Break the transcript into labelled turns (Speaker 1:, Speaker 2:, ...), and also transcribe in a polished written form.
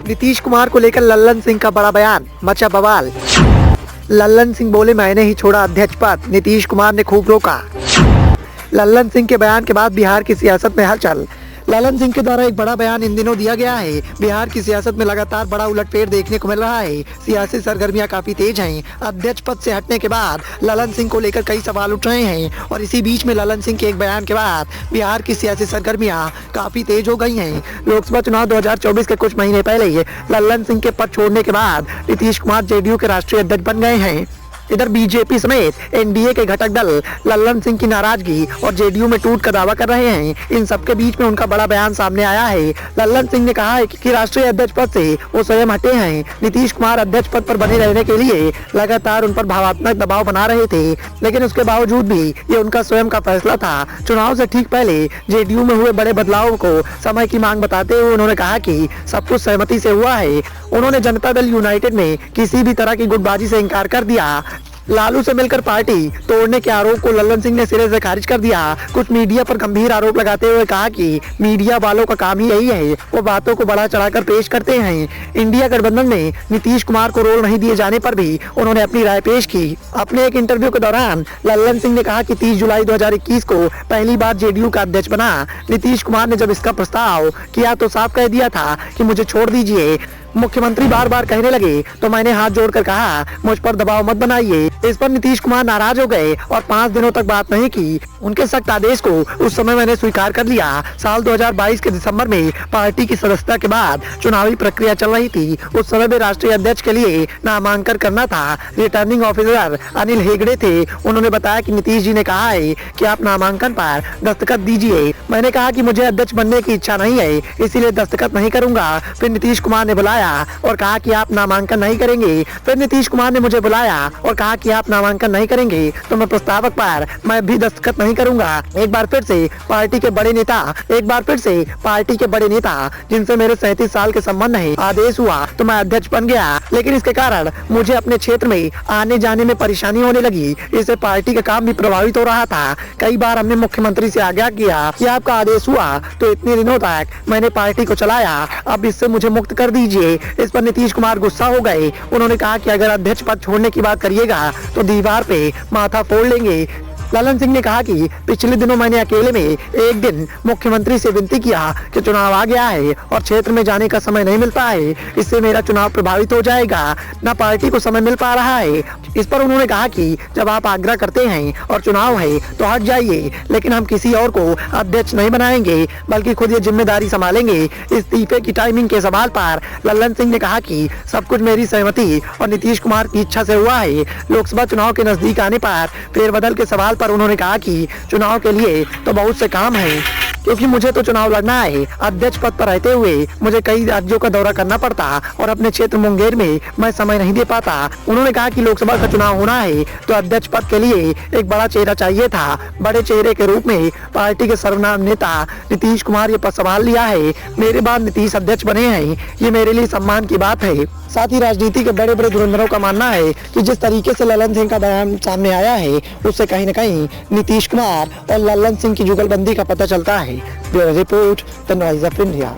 Speaker 1: नीतीश कुमार को लेकर लल्लन सिंह का बड़ा बयान, मचा बवाल। लल्लन सिंह बोले, मैंने ही छोड़ा अध्यक्ष पद, नीतीश कुमार ने खूब रोका। लल्लन सिंह के बयान के बाद बिहार की सियासत में हलचल। लल्लन सिंह के द्वारा एक बड़ा बयान इन दिनों दिया गया है। बिहार की सियासत में लगातार बड़ा उलटफेर देखने को मिल रहा है। सियासी सरगर्मियां काफी तेज हैं। अध्यक्ष पद से हटने के बाद लल्लन सिंह को लेकर कई सवाल उठ रहे हैं और इसी बीच में लल्लन सिंह के एक बयान के बाद बिहार की सियासी सरगर्मियां काफी तेज हो गई हैं। लोकसभा चुनाव 2024 के कुछ महीने पहले लल्लन सिंह के पद छोड़ने के बाद नीतीश कुमार जेडीयू के राष्ट्रीय अध्यक्ष बन गए हैं। इधर बीजेपी समेत एनडीए के घटक दल लल्लन सिंह की नाराजगी और जेडीयू में टूट का दावा कर रहे हैं। इन सबके बीच में उनका बड़ा बयान सामने आया है। लल्लन सिंह ने कहा है कि राष्ट्रीय अध्यक्ष पद से वो स्वयं हटे हैं। नीतीश कुमार अध्यक्ष पद पर बने रहने के लिए लगातार उन पर भावनात्मक दबाव बना रहे थे, लेकिन उसके बावजूद भी ये उनका स्वयं का फैसला था। चुनाव से ठीक पहले जेडीयू में हुए बड़े बदलावों को समय की मांग बताते हुए उन्होंने कहा कि सब कुछ सहमति से हुआ है। उन्होंने जनता दल यूनाइटेड में किसी भी तरह की गुटबाजी से इनकार कर दिया। लालू से मिलकर पार्टी तोड़ने के आरोप को लल्लन सिंह ने सिरे से खारिज कर दिया। कुछ मीडिया पर गंभीर आरोप लगाते हुए कहा कि मीडिया वालों का काम ही यही है, वो बातों को बढ़ा चढ़ाकर पेश करते हैं। इंडिया गठबंधन में नीतीश कुमार को रोल नहीं दिए जाने पर भी उन्होंने अपनी राय पेश की। अपने एक इंटरव्यू के दौरान लल्लन सिंह ने कहा कि 30 जुलाई 2021 को पहली बार जेडीयू का अध्यक्ष बना। नीतीश कुमार ने जब इसका प्रस्ताव किया तो साफ कह दिया था कि मुझे छोड़ दीजिए। मुख्यमंत्री बार बार कहने लगे तो मैंने हाथ जोड़कर कहा, मुझ पर दबाव मत बनाइए। इस पर नीतीश कुमार नाराज हो गए और 5 दिनों तक बात नहीं की। उनके सख्त आदेश को उस समय मैंने स्वीकार कर लिया। साल 2022 के दिसंबर में पार्टी की सदस्यता के बाद चुनावी प्रक्रिया चल रही थी। उस समय भी राष्ट्रीय अध्यक्ष के लिए नामांकन करना था। रिटर्निंग ऑफिसर अनिल हेगड़े थे। उन्होंने बताया कि नीतीश जी ने कहा है कि आप नामांकन पर दस्तखत दीजिए। मैंने कहा कि मुझे अध्यक्ष बनने की इच्छा नहीं है, इसीलिए दस्तखत नहीं करूंगा। फिर नीतीश कुमार ने बुलाया और कहा कि आप नामांकन नहीं करेंगे। फिर नीतीश कुमार ने मुझे बुलाया और कहा कि आप नामांकन नहीं करेंगे तो मैं प्रस्तावक पर मैं भी दस्तखत नहीं करूंगा। एक बार फिर से पार्टी के बड़े नेता जिनसे मेरे 37 साल के संबंध है, आदेश हुआ तो मैं अध्यक्ष बन गया, लेकिन इसके कारण मुझे अपने क्षेत्र में आने जाने में परेशानी होने लगी। इससे पार्टी का काम भी प्रभावित हो रहा था। कई बार हमने मुख्यमंत्री से आग्रह किया कि आपका आदेश हुआ तो इतने दिनों तक मैंने पार्टी को चलाया, अब इससे मुझे मुक्त कर दीजिए। इस पर नीतीश कुमार गुस्सा हो गए। उन्होंने कहा कि अगर अध्यक्ष पद छोड़ने की बात करिएगा तो दीवार पे माथा फोड़ लेंगे। लल्लन सिंह ने कहा कि पिछले दिनों मैंने अकेले में एक दिन मुख्यमंत्री से विनती किया कि चुनाव आ गया है और क्षेत्र में जाने का समय नहीं मिलता है, इससे मेरा चुनाव प्रभावित हो जाएगा, न पार्टी को समय मिल पा रहा है। इस पर उन्होंने कहा कि जब आप आग्रह करते हैं और चुनाव है तो हट जाइए, लेकिन हम किसी और को अध्यक्ष नहीं बनाएंगे बल्कि खुद ये जिम्मेदारी संभालेंगे। इस्तीफे की टाइमिंग के सवाल पर लल्लन सिंह ने कहा कि सब कुछ मेरी सहमति और नीतीश कुमार की इच्छा से हुआ है। लोकसभा चुनाव के नजदीक आने पर फेरबदल के सवाल पर उन्होंने कहा कि चुनाव के लिए तो बहुत से काम है, क्योंकि मुझे तो चुनाव लड़ना है। अध्यक्ष पद पर रहते हुए मुझे कई राज्यों का दौरा करना पड़ता और अपने क्षेत्र मुंगेर में मैं समय नहीं दे पाता। उन्होंने कहा कि लोकसभा का चुनाव होना है तो अध्यक्ष पद के लिए एक बड़ा चेहरा चाहिए था। बड़े चेहरे के रूप में पार्टी के सर्वनाम नेता नीतीश कुमार ये पद संभाल लिया है। मेरे बाद नीतीश अध्यक्ष बने हैं, ये मेरे लिए सम्मान की बात है। साथ ही राजनीति के बड़े बड़े धुरंधरों का मानना है कि जिस तरीके से लल्लन सिंह का बयान सामने आया है उससे कहीं न कहीं नीतीश कुमार और लल्लन सिंह की जुगलबंदी का पता चलता है। Bureau report, the noise of India.